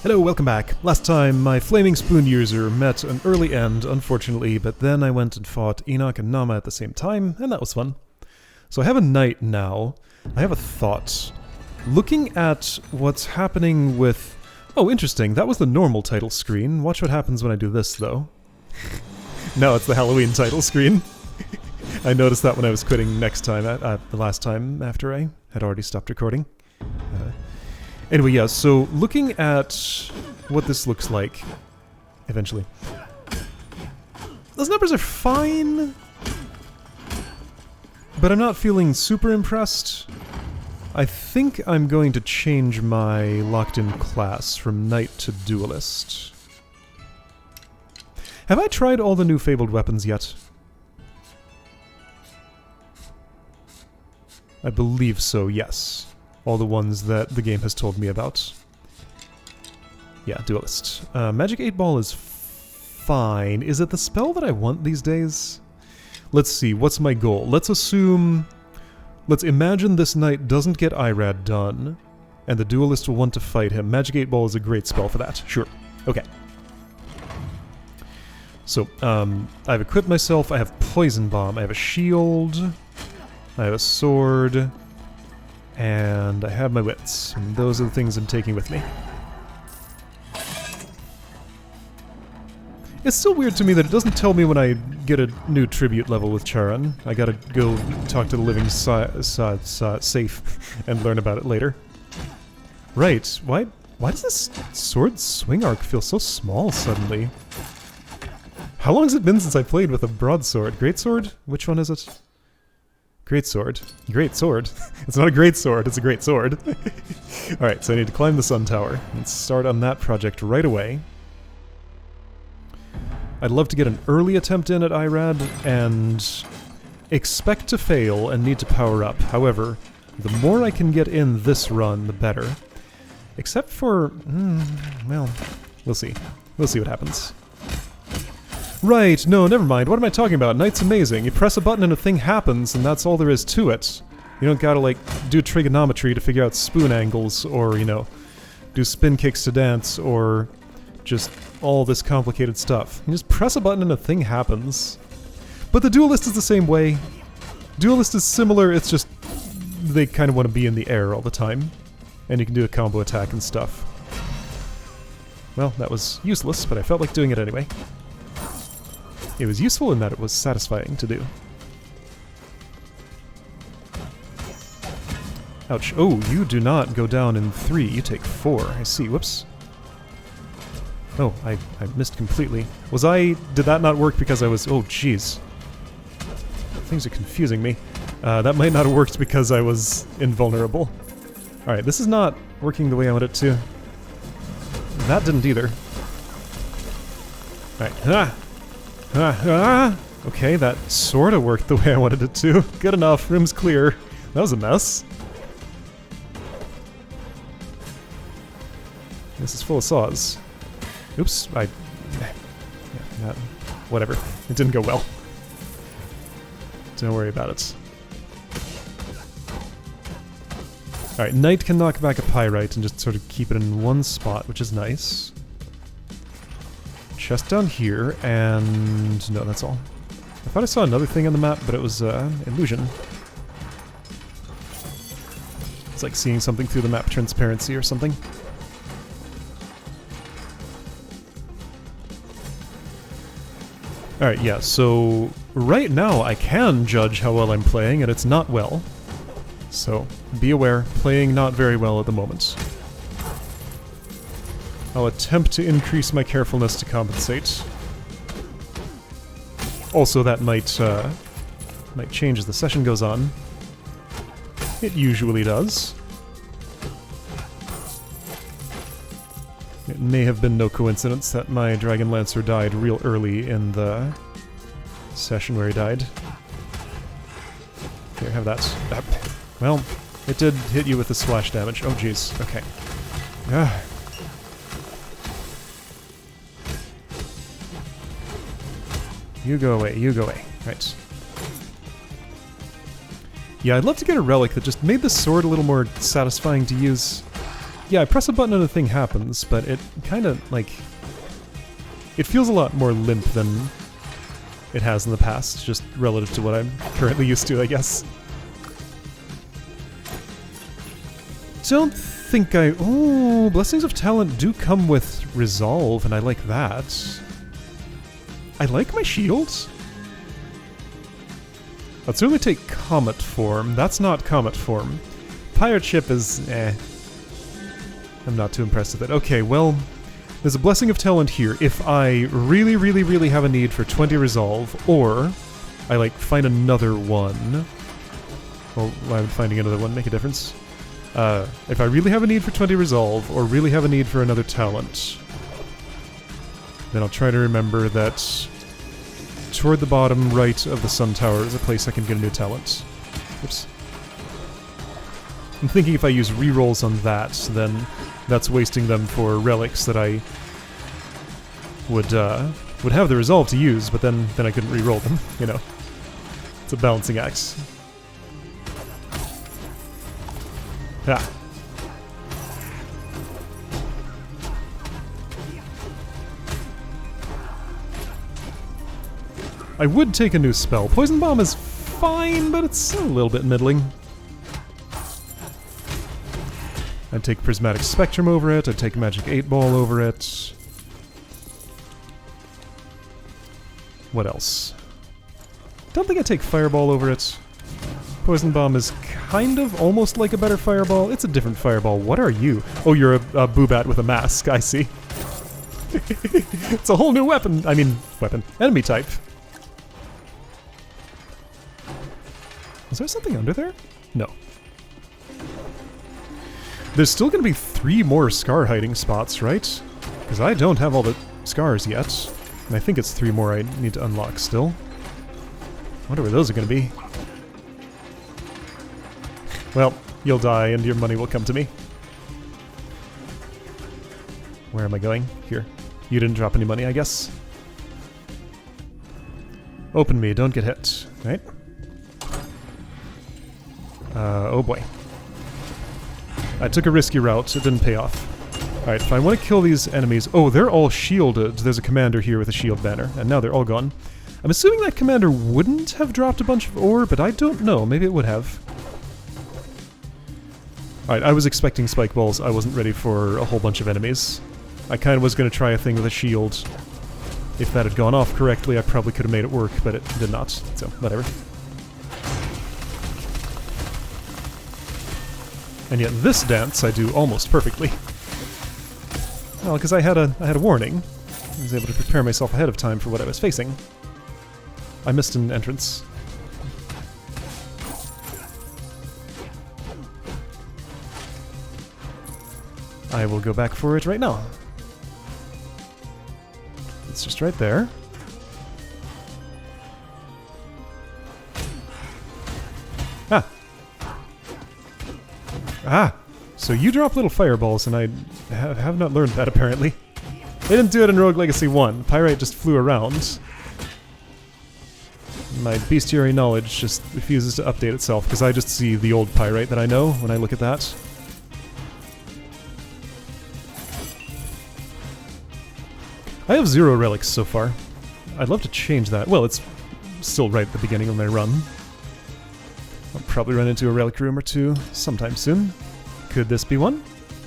Hello, welcome back. Last time, my Flaming Spoon user met an early end, unfortunately, but then I went and fought Enoch and Nama at the same time, and that was fun. So I have a knight now. I have a thought. Looking at what's happening with... Oh, interesting. That was the normal title screen. Watch what happens when I do this, though. Now it's the Halloween title screen. I noticed that when I was quitting next time, the last time after I had already stopped recording. Anyway, yeah, so looking at what this looks like, eventually. Those numbers are fine, but I'm not feeling super impressed. I think I'm going to change my locked-in class from Knight to Duelist. Have I tried all the new Fabled weapons yet? I believe so, yes. All the ones that the game has told me about. Yeah, Duelist. Magic 8 Ball is fine. Is it the spell that I want these days? Let's see, what's my goal? Let's imagine this knight doesn't get Irad done, and the Duelist will want to fight him. Magic 8 Ball is a great spell for that. Sure. Okay. So, I've equipped myself. I have Poison Bomb. I have a shield. I have a sword. And I have my wits. And those are the things I'm taking with me. It's still weird to me that it doesn't tell me when I get a new tribute level with Charon. I gotta go talk to the living safe and learn about it later. Right, why does this sword swing arc feel so small suddenly? How long has it been since I played with a broadsword? Greatsword? Which one is it? Greatsword. Great sword. It's not a great sword, it's a great sword. Alright, so I need to climb the Sun Tower. Let's start on that project right away. I'd love to get an early attempt in at Irad, and expect to fail and need to power up. However, the more I can get in this run, the better. Except for... well, we'll see. We'll see what happens. Right, no, never mind. What am I talking about? Knight's amazing. You press a button and a thing happens, and that's all there is to it. You don't gotta, like, do trigonometry to figure out spoon angles, or, you know, do spin kicks to dance, or just all this complicated stuff. You just press a button and a thing happens. But the Duelist is the same way. Duelist is similar, it's just they kind of want to be in the air all the time. And you can do a combo attack and stuff. Well, that was useless, but I felt like doing it anyway. It was useful in that it was satisfying to do. Ouch. Oh, you do not go down in 3, you take 4. I see. Whoops. Oh, I missed completely. Did that not work because I was... Oh, jeez. Things are confusing me. That might not have worked because I was invulnerable. Alright, this is not working the way I want it to. That didn't either. Alright. Okay, that sorta worked the way I wanted it to. Good enough, room's clear. That was a mess. This is full of saws. Oops, whatever. It didn't go well. Don't worry about it. Alright, Knight can knock back a Pyrite and just sort of keep it in one spot, which is nice. Chest down here, and... no, that's all. I thought I saw another thing on the map, but it was, illusion. It's like seeing something through the map transparency or something. Alright, yeah, so right now I can judge how well I'm playing, and it's not well. So, be aware, playing not very well at the moment. I'll attempt to increase my carefulness to compensate. Also, that might change as the session goes on. It usually does. It may have been no coincidence that my Dragon Lancer died real early in the session where he died. Here, have that. Well, it did hit you with the splash damage. Oh, jeez. Okay. Ah. You go away, you go away. Right. Yeah, I'd love to get a relic that just made the sword a little more satisfying to use. Yeah, I press a button and a thing happens, but it kind of, like... It feels a lot more limp than it has in the past, just relative to what I'm currently used to, I guess. Don't think I... Oh, Blessings of Talent do come with Resolve, and I like that. I like my shields. I'd certainly take Comet form. That's not Comet form. Pirate ship is... I'm not too impressed with it. Okay, well... There's a Blessing of Talent here. If I really, really, really have a need for 20 Resolve, or I, like, find another one... Well, why would finding another one make a difference? If I really have a need for 20 Resolve, or really have a need for another talent, then I'll try to remember that toward the bottom right of the Sun Tower is a place I can get a new talent. Oops. I'm thinking if I use rerolls on that, then that's wasting them for relics that I would have the resolve to use, but then I couldn't reroll them, you know. It's a balancing act. Ah. I would take a new spell. Poison Bomb is fine, but it's a little bit middling. I'd take Prismatic Spectrum over it, I'd take Magic 8-Ball over it. What else? Don't think I'd take Fireball over it. Poison Bomb is kind of almost like a better Fireball. It's a different Fireball. What are you? Oh, you're a Boobat with a mask, I see. It's a whole new weapon. I mean, weapon. Enemy type. Is there something under there? No. There's still going to be 3 more scar hiding spots, right? Because I don't have all the scars yet. And I think it's 3 more I need to unlock still. Wonder where those are going to be. Well, you'll die and your money will come to me. Where am I going? Here. You didn't drop any money, I guess. Open me, don't get hit. Right? Oh boy. I took a risky route, it didn't pay off. Alright, if I want to kill these enemies... Oh, they're all shielded. There's a commander here with a shield banner, and now they're all gone. I'm assuming that commander wouldn't have dropped a bunch of ore, but I don't know. Maybe it would have. Alright, I was expecting spike balls. I wasn't ready for a whole bunch of enemies. I kind of was going to try a thing with a shield. If that had gone off correctly, I probably could have made it work, but it did not. So, whatever. And yet this dance I do almost perfectly. Well, because I had a warning. I was able to prepare myself ahead of time for what I was facing. I missed an entrance. I will go back for it right now. It's just right there. Ah! Ah! So you drop little fireballs, and I have not learned that, apparently. They didn't do it in Rogue Legacy 1. Pyrite just flew around. My bestiary knowledge just refuses to update itself, because I just see the old Pyrite that I know when I look at that. I have 0 relics so far. I'd love to change that. Well, it's still right at the beginning of my run. I'll probably run into a relic room or 2 sometime soon. Could this be one?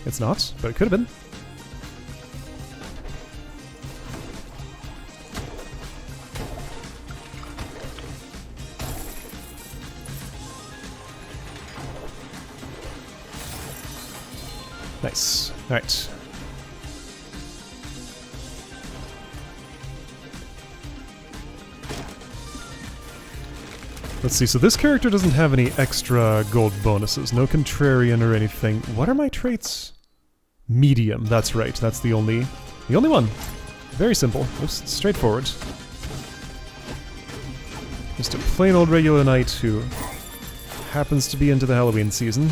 It's not, but it could have been. Nice. Alright. Let's see, so this character doesn't have any extra gold bonuses, no contrarian or anything. What are my traits? Medium, that's right, that's the only one. Very simple, just straightforward. Just a plain old regular knight who happens to be into the Halloween season.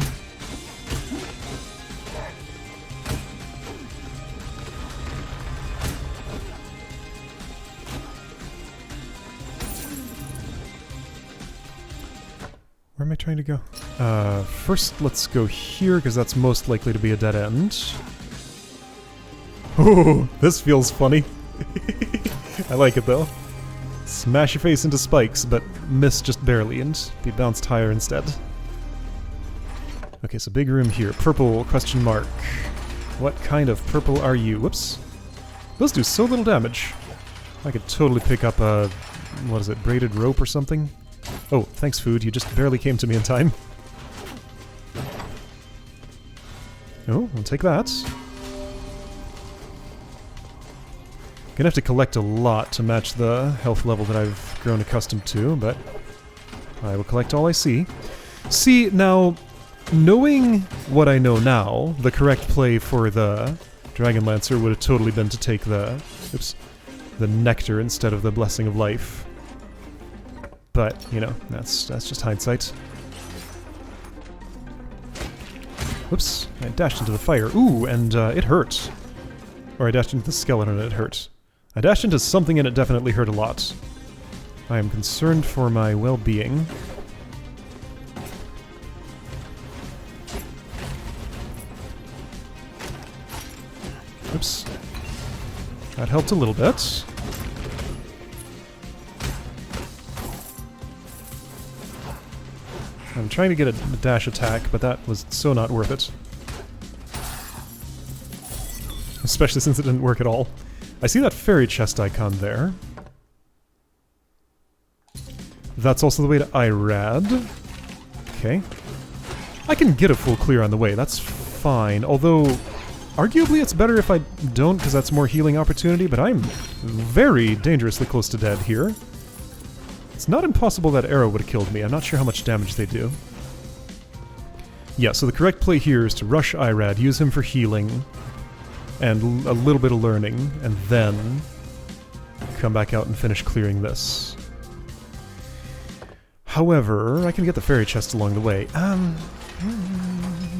Where am I trying to go? First let's go here, because that's most likely to be a dead end. Oh, this feels funny. I like it though. Smash your face into spikes, but miss just barely and be bounced higher instead. Okay, so big room here. Purple, question mark. What kind of purple are you? Whoops. Those do so little damage. I could totally pick up a... what is it, braided rope or something? Oh, thanks food, you just barely came to me in time. Oh, I'll take that. Gonna have to collect a lot to match the health level that I've grown accustomed to, but I will collect all I see. See, now, knowing what I know now, the correct play for the Dragon Lancer would have totally been to take the... oops. The nectar instead of the Blessing of Life. But, you know, that's just hindsight. Whoops, I dashed into the fire. Ooh, and it hurt. Or I dashed into the skeleton and it hurt. I dashed into something and it definitely hurt a lot. I am concerned for my well-being. Oops. That helped a little bit. I'm trying to get a dash attack, but that was so not worth it. Especially since it didn't work at all. I see that fairy chest icon there. That's also the way to Irad. Okay. I can get a full clear on the way, that's fine. Although, arguably it's better if I don't, because that's more healing opportunity, but I'm very dangerously close to dead here. It's not impossible that arrow would have killed me. I'm not sure how much damage they do. Yeah, so the correct play here is to rush Irad, use him for healing, and a little bit of learning, and then come back out and finish clearing this. However, I can get the fairy chest along the way.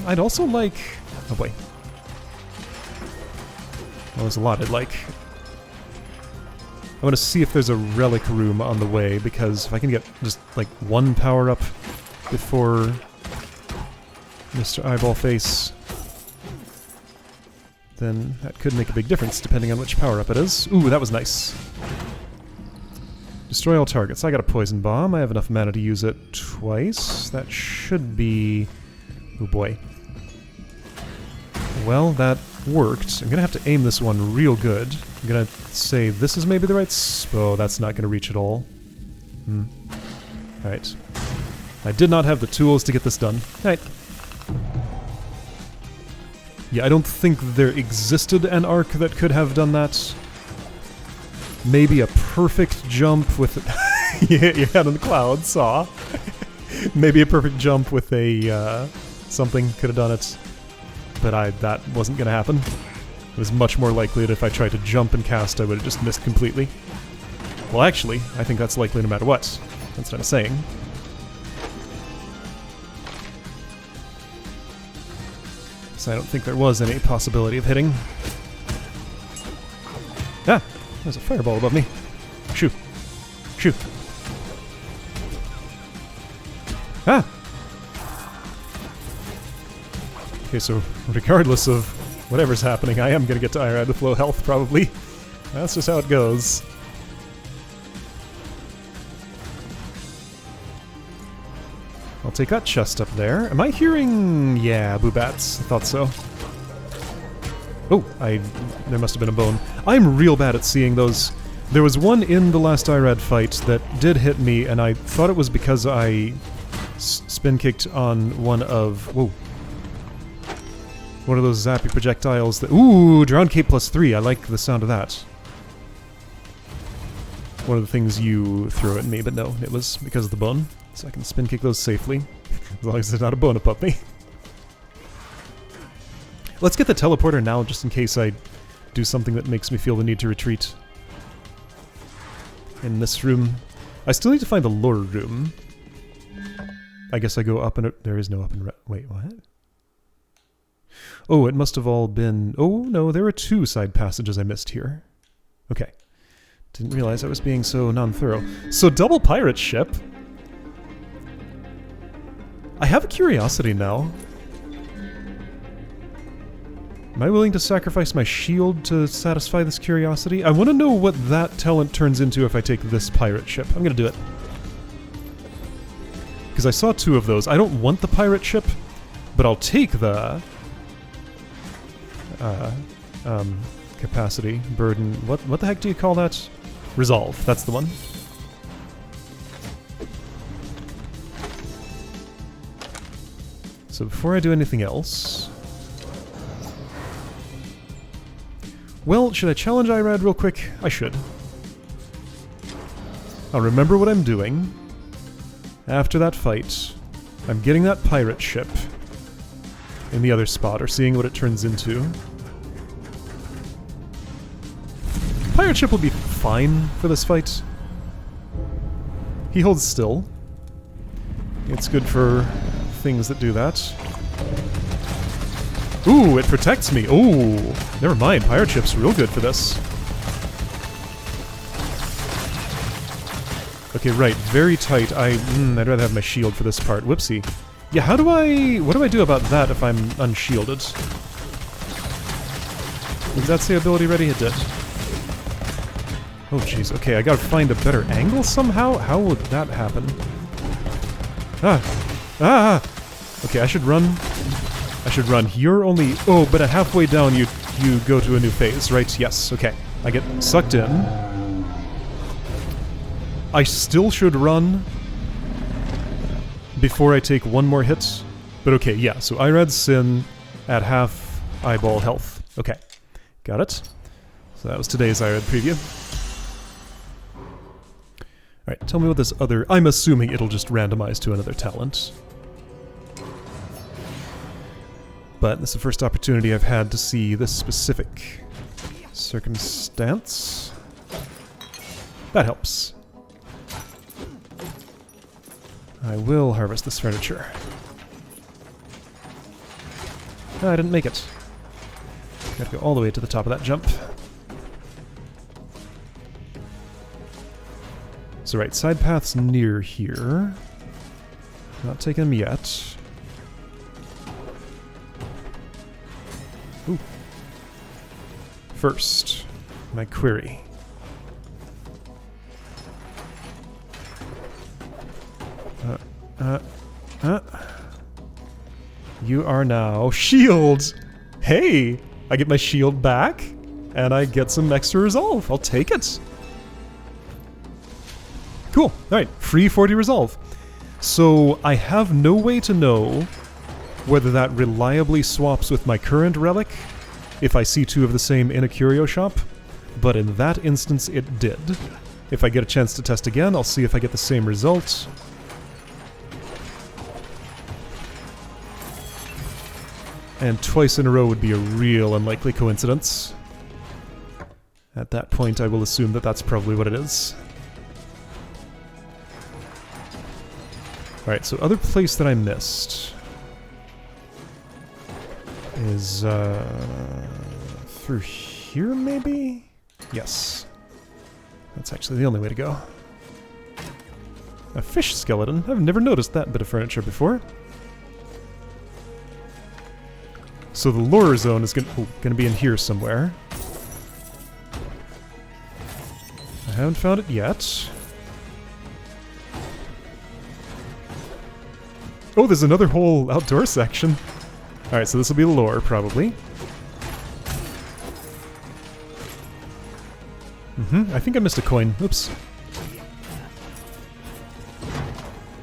I'd also like... oh boy. Well, there's a lot I'd like. I want to see if there's a relic room on the way, because if I can get just, like, one power-up before Mr. Eyeball Face, then that could make a big difference, depending on which power-up it is. Ooh, that was nice. Destroy all targets. I got a poison bomb. I have enough mana to use it twice. That should be... oh boy. Well, that worked. I'm gonna have to aim this one real good. I'm gonna say this is maybe the right oh, that's not gonna reach at all. Alright. I did not have the tools to get this done. Alright. Yeah, I don't think there existed an arc that could have done that. Maybe a perfect jump with... you hit your head on the clouds, saw. Maybe a perfect jump with a, something could have done it. But that wasn't gonna happen. It was much more likely that if I tried to jump and cast, I would have just missed completely. Well, actually, I think that's likely no matter what. That's what I'm saying. So I don't think there was any possibility of hitting. Ah! There's a fireball above me. Shoo! Shoo! Ah! Okay, so regardless of whatever's happening, I am going to get to Irad with low health, probably. That's just how it goes. I'll take that chest up there. Am I hearing... yeah, boobats. I thought so. Oh, there must have been a bone. I'm real bad at seeing those. There was one in the last Irad fight that did hit me, and I thought it was because I spin-kicked on one of... whoa. One of those zappy projectiles that... ooh, Drown Cape +3. I like the sound of that. One of the things you threw at me, but no, it was because of the bone. So I can spin kick those safely. As long as there's not a bone above me. Let's get the teleporter now, just in case I do something that makes me feel the need to retreat. In this room. I still need to find the lore room. I guess I go up and... there is no up and... wait, what? Oh, it must have all been... oh, no, there are two side passages I missed here. Okay. Didn't realize I was being so non-thorough. So, double pirate ship. I have a curiosity now. Am I willing to sacrifice my shield to satisfy this curiosity? I want to know what that talent turns into if I take this pirate ship. I'm going to do it. Because I saw 2 of those. I don't want the pirate ship, but I'll take the... capacity, burden... What the heck do you call that? Resolve. That's the one. So before I do anything else... Well, should I challenge Irad real quick? I should. I'll remember what I'm doing. After that fight, I'm getting that pirate ship in the other spot, or seeing what it turns into. Pirate ship will be fine for this fight. He holds still. It's good for things that do that. Ooh, it protects me. Ooh, never mind. Pirate ship's real good for this. Okay, right. Very tight. I'd rather have my shield for this part. Whoopsie. Yeah, what do I do about that if I'm unshielded? Does that say ability ready? It did. Oh, jeez. Okay, I gotta find a better angle somehow? How would that happen? Ah! Okay, I should run. You're only... Oh, but at halfway down you go to a new phase, right? Yes, okay. I get sucked in. I still should run before I take one more hit. But okay, yeah, so Irad's Sin at half eyeball health. Okay, got it. So that was today's Irad preview. Alright, tell me what this other... I'm assuming it'll just randomize to another talent. But this is the first opportunity I've had to see this specific circumstance. That helps. I will harvest this furniture. I didn't make it. Gotta go all the way to the top of that jump. So right, side path's near here. Not taking them yet. Ooh. First, my query. You are now shield! Hey! I get my shield back, and I get some extra resolve. I'll take it. Cool. Alright, free 40 resolve. So I have no way to know whether that reliably swaps with my current relic if I see 2 of the same in a curio shop, but in that instance it did. If I get a chance to test again, I'll see if I get the same result. And twice in a row would be a real unlikely coincidence. At that point, I will assume that that's probably what it is. Alright, so other place that I missed is through here, maybe? Yes. That's actually the only way to go. A fish skeleton. I've never noticed that bit of furniture before. So the lure zone is gonna be in here somewhere. I haven't found it yet. Oh, there's another whole outdoor section. Alright, so this will be the lure, probably. I think I missed a coin. Oops.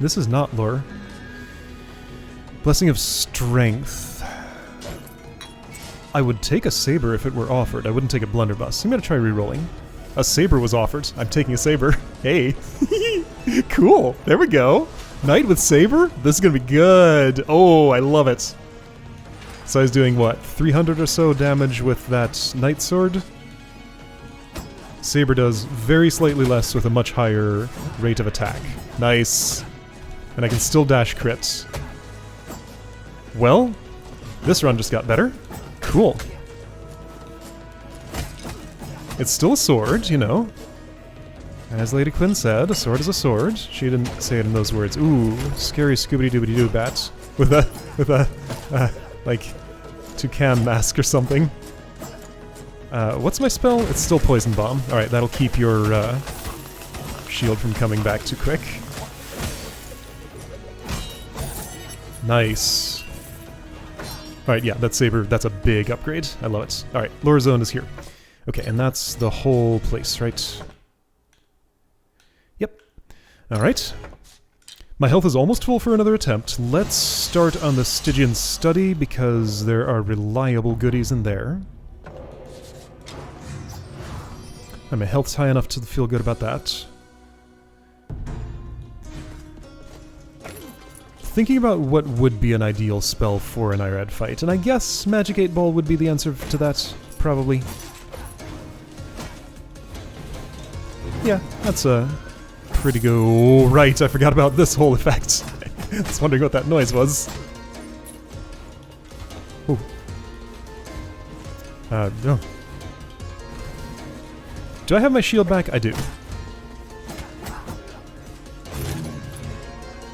This is not lure. Blessing of Strength. I would take a saber if it were offered. I wouldn't take a blunderbuss. I'm gonna try re-rolling. A saber was offered. I'm taking a saber. Hey. Cool. There we go. Knight with saber? This is gonna be good. Oh, I love it. So I was doing, what, 300 or so damage with that knight sword? Saber does very slightly less with a much higher rate of attack. Nice. And I can still dash crits. Well, this run just got better. Cool. It's still a sword, you know. As Lady Quinn said, a sword is a sword. She didn't say it in those words. Ooh, scary Scooby-Dooby-Doo bat. With a, like, toucan mask or something. What's my spell? It's still Poison Bomb. Alright, that'll keep your, shield from coming back too quick. Nice. Alright, yeah, that saber, that's a big upgrade. I love it. Alright, Lore Zone is here. Okay, and that's the whole place, right? Yep. Alright. My health is almost full for another attempt. Let's start on the Stygian Study, because there are reliable goodies in there. And my health's high enough to feel good about that. Thinking about what would be an ideal spell for an Irad fight, and I guess Magic 8 Ball would be the answer to that, probably. Yeah, that's a pretty good... Oh, right, I forgot about this whole effect. I was wondering what that noise was. Ooh. No. Do I have my shield back? I do.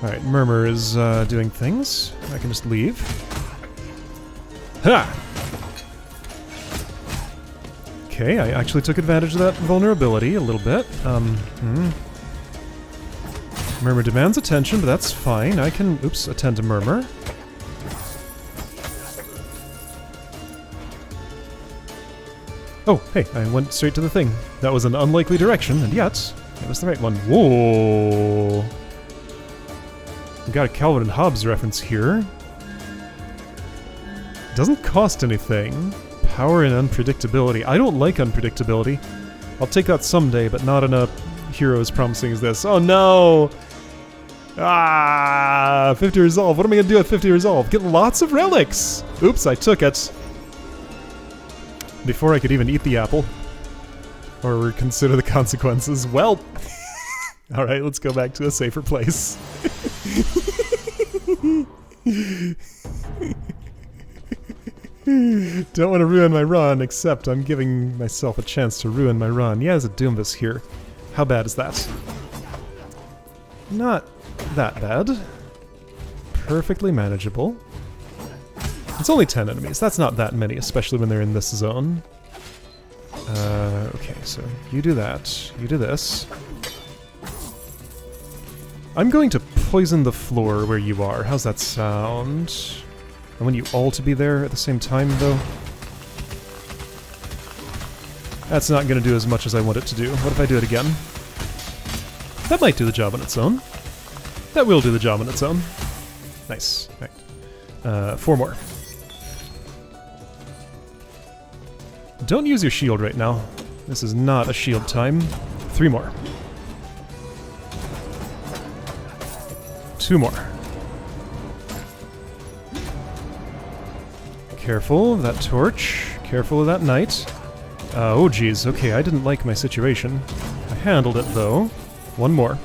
Alright, Murmur is doing things. I can just leave. Ha! Okay, I actually took advantage of that vulnerability a little bit. Murmur demands attention, but that's fine. I can, oops, attend to Murmur. Oh, hey, I went straight to the thing. That was an unlikely direction, and yet, it was the right one. Whoa! We got a Calvin and Hobbes reference here. Doesn't cost anything. Power and unpredictability. I don't like unpredictability. I'll take that someday, but not in a hero as promising as this. Oh no! Ah, 50 resolve. What am I gonna do at 50 resolve? Get lots of relics! Oops, I took it. Before I could even eat the apple. Or consider the consequences. Well, alright, let's go back to a safer place. Don't want to ruin my run, except I'm giving myself a chance to ruin my run. Yeah, there's a Doomvis here. How bad is that? Not that bad. Perfectly manageable. It's only 10 enemies. That's not that many, especially when they're in this zone. Okay, so you do that. You do this. I'm going to poison the floor where you are. How's that sound? I want you all to be there at the same time, though. That's not going to do as much as I want it to do. What if I do it again? That might do the job on its own. That will do the job on its own. Nice. Alright. 4 more. Don't use your shield right now. This is not a shield time. 3 more. 2 more. Careful of that torch. Careful of that knight. Oh geez, okay, I didn't like my situation. I handled it though. 1 more.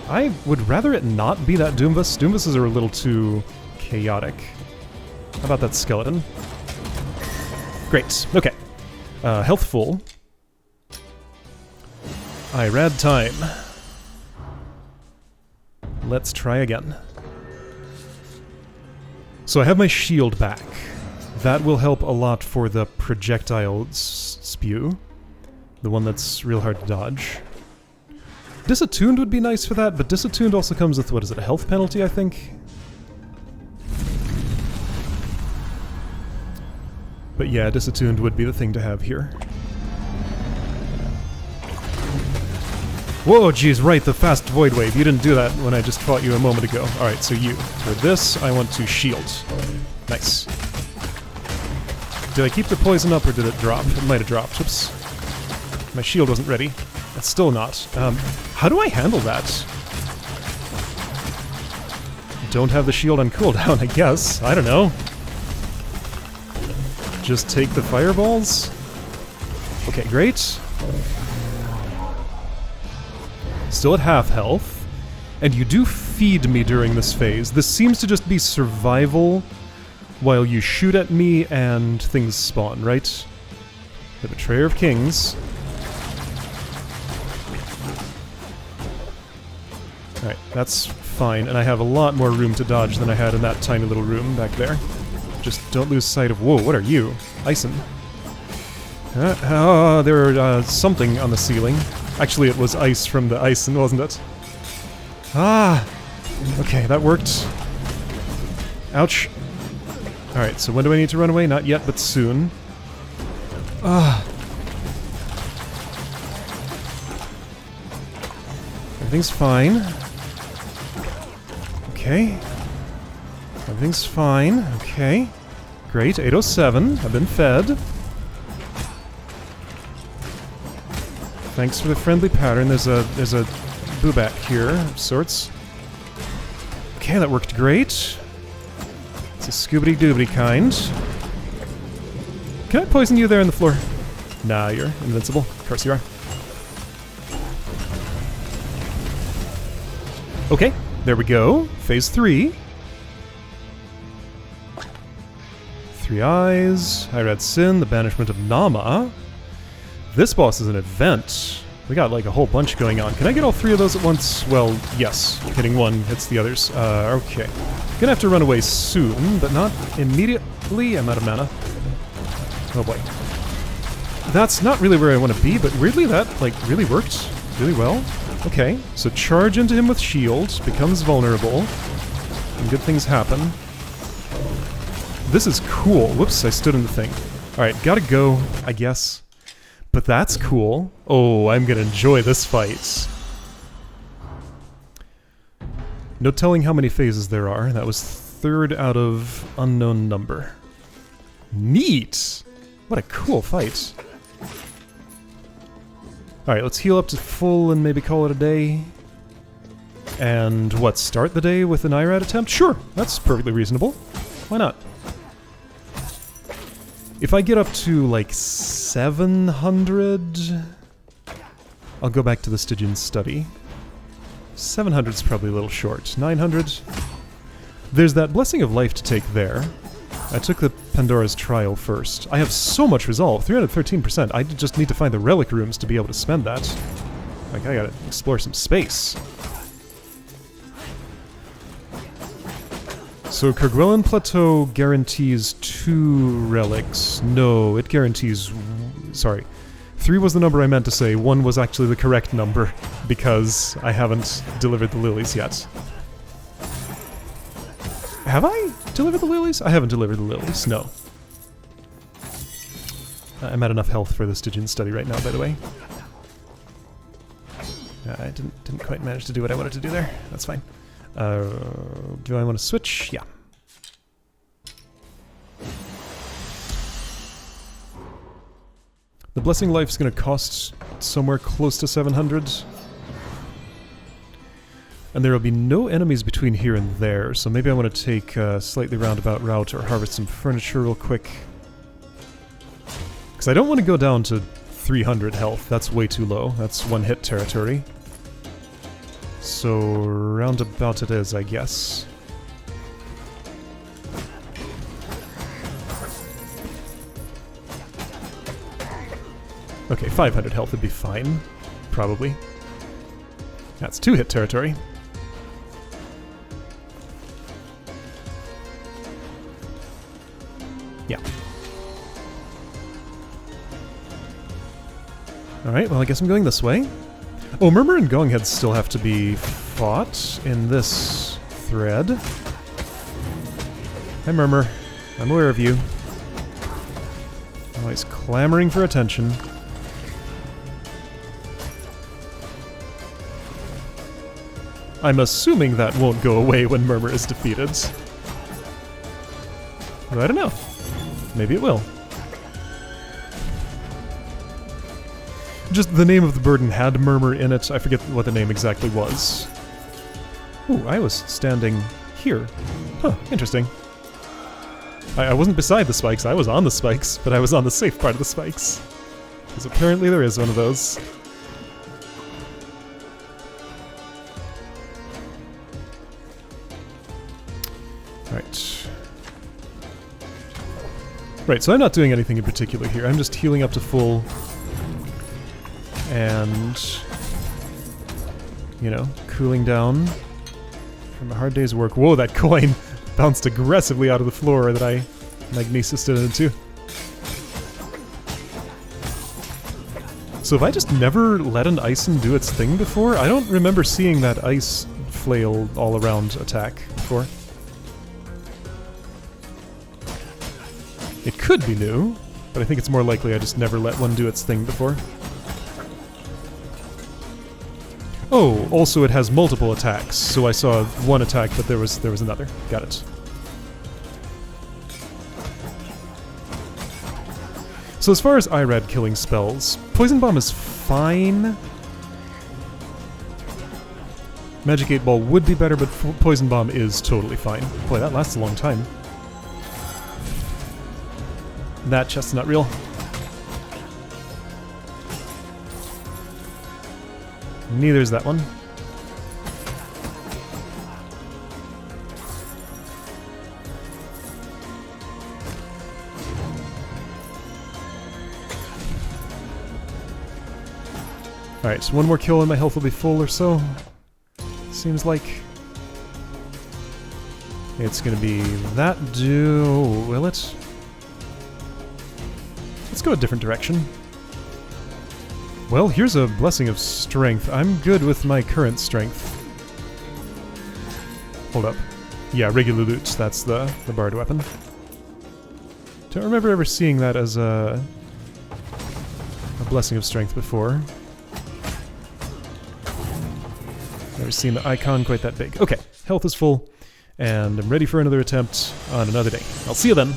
I would rather it not be that Doomvis. Doomvises are a little too chaotic. How about that skeleton? Great, okay. Health full. Irad time. Let's try again. So I have my shield back. That will help a lot for the projectile spew. The one that's real hard to dodge. Disattuned would be nice for that, but Disattuned also comes with, what is it, a health penalty, I think? But yeah, Disattuned would be the thing to have here. Whoa, geez, right, the fast Void Wave. You didn't do that when I just fought you a moment ago. Alright, so you. For this, I want to shield. Nice. Did I keep the poison up or did it drop? It might have dropped. Oops. My shield wasn't ready. It's still not. How do I handle that? Don't have the shield on cooldown, I guess. I don't know. Just take the fireballs? Okay, great. Still at half health. And you do feed me during this phase. This seems to just be survival while you shoot at me and things spawn, right? The Betrayer of Kings. Alright, that's fine, and I have a lot more room to dodge than I had in that tiny little room back there. Just don't lose sight of... Whoa, what are you? Ison. There was something on the ceiling. Actually, it was ice from the icing, wasn't it? Ah! Okay, that worked. Ouch. Alright, so when do I need to run away? Not yet, but soon. Ah. Everything's fine. Okay. Everything's fine. Okay. Great. 807. I've been fed. Thanks for the friendly pattern. There's a boobat here of sorts. Okay, that worked great. It's a Scooby-Dooby kind. Can I poison you there on the floor? Nah, you're invincible. Of course you are. Okay, there we go. Phase 3. 3 eyes. Irad Sin, the banishment of Nama. This boss is an event. We got like a whole bunch going on. Can I get all 3 of those at once? Well, yes. Hitting one hits the others. Okay. Gonna have to run away soon, but not immediately. I'm out of mana. Oh boy. That's not really where I want to be, but weirdly that, like, really worked really well. Okay, so charge into him with shield, becomes vulnerable, and good things happen. This is cool. Whoops, I stood in the thing. Alright, gotta go, I guess. But that's cool. Oh, I'm gonna enjoy this fight. No telling how many phases there are. That was 3rd out of unknown number. Neat! What a cool fight. Alright, let's heal up to full and maybe call it a day. And what, start the day with an Irad attempt? Sure, that's perfectly reasonable. Why not? If I get up to like 700, I'll go back to the Stygian study. 700 is probably a little short. 900? There's that Blessing of Life to take there. I took the Pandora's Trial first. I have so much resolve, 313%. I just need to find the relic rooms to be able to spend that. Like, I gotta explore some space. So Kerguelen Plateau guarantees 2 relics. No, it guarantees... Sorry. 3 was the number I meant to say. 1 was actually the correct number, because I haven't delivered the lilies yet. Have I delivered the lilies? I haven't delivered the lilies, no. I'm at enough health for the Stygian study right now, by the way. I didn't quite manage to do what I wanted to do there. That's fine. Do I want to switch? Yeah. The Blessing Life is going to cost somewhere close to 700. And there will be no enemies between here and there, so maybe I want to take a slightly roundabout route or harvest some furniture real quick. Because I don't want to go down to 300 health. That's way too low. That's one-hit territory. So roundabout it is, I guess. Okay, 500 health would be fine. Probably. That's 2-hit territory. Yeah. Alright, well I guess I'm going this way. Oh, Murmur and Gonghead still have to be fought in this thread. Hi Murmur. I'm aware of you. Always clamoring for attention. I'm assuming that won't go away when Murmur is defeated. But I don't know. Maybe it will. Just the name of the burden had Murmur in it. I forget what the name exactly was. Ooh, I was standing here. Huh, interesting. I wasn't beside the spikes, I was on the spikes, but I was on the safe part of the spikes. Because apparently there is one of those. Right. Right, so I'm not doing anything in particular here. I'm just healing up to full. And you know, cooling down from a hard day's work. Whoa, that coin bounced aggressively out of the floor that I magnesised it into. So have I just never let an Ison do its thing before? I don't remember seeing that ice flail all around attack before. It could be new, but I think it's more likely I just never let one do its thing before. Oh, also it has multiple attacks, so I saw one attack, but there was another. Got it. So as far as Irad killing spells, Poison Bomb is fine. Magic 8 Ball would be better, but Poison Bomb is totally fine. Boy, that lasts a long time. That chest's not real. Neither is that one. Alright, so one more kill and my health will be full or so. Seems like. It's gonna be that will it? Let's go a different direction. Well, here's a Blessing of Strength. I'm good with my current strength. Hold up. Yeah, regular loot. That's the bard weapon. Don't remember ever seeing that as a Blessing of Strength before. Never seen the icon quite that big. Okay, health is full, and I'm ready for another attempt on another day. I'll see you then.